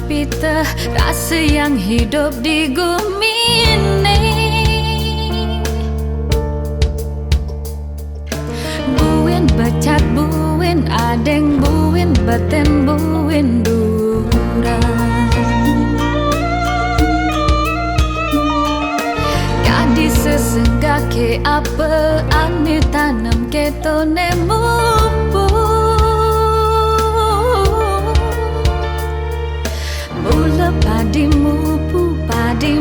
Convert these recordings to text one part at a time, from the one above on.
pita rasa yang hidup di bumi ini. Buin becak buin adeng buin beten buin durang. Gadis sesengga ke apa ane tanam ke tone mupu. Mula padi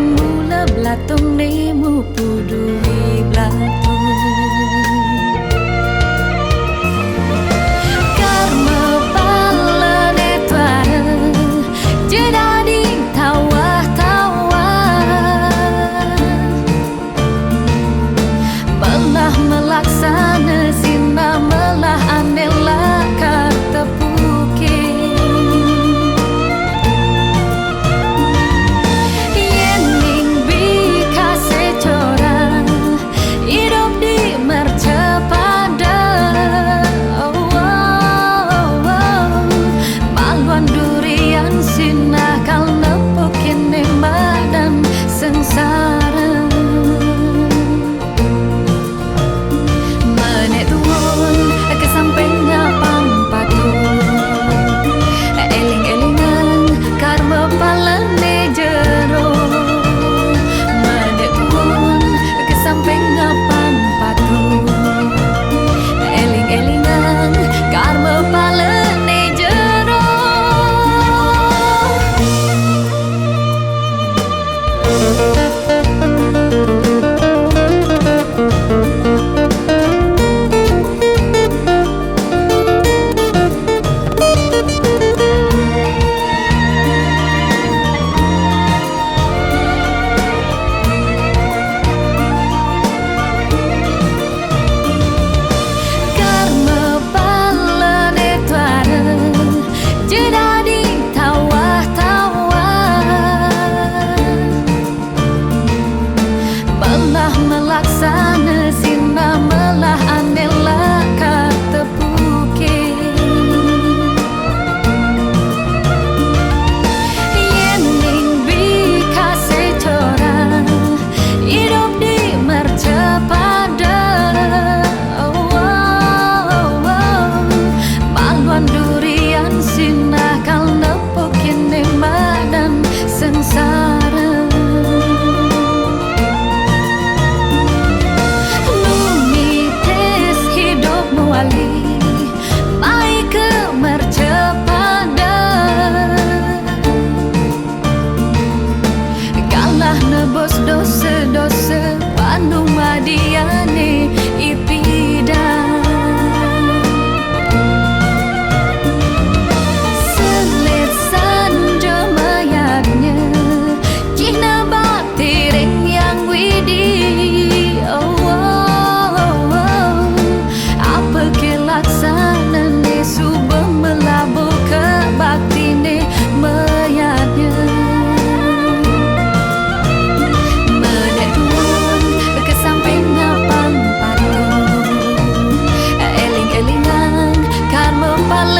mula belatung ni mupu dui belatung. Karma pala ne tuara jadi tawa-tawa. Melah melaksana sina melah anela kata melaksana sina melah anela kata puke. Yening bika secora hidup di mercepada. Maluan durian sina kal nepokin dan sengsara. Mai ke mercepada kalah nebos dosa-dosa panu madiane ipida. Selit sanja mayatnya Cina batiring yang widi. Laksana ne subah melabur ke bakti ne mayatnya. Menek tuan ke samping napang patung eling-elingan karma pala.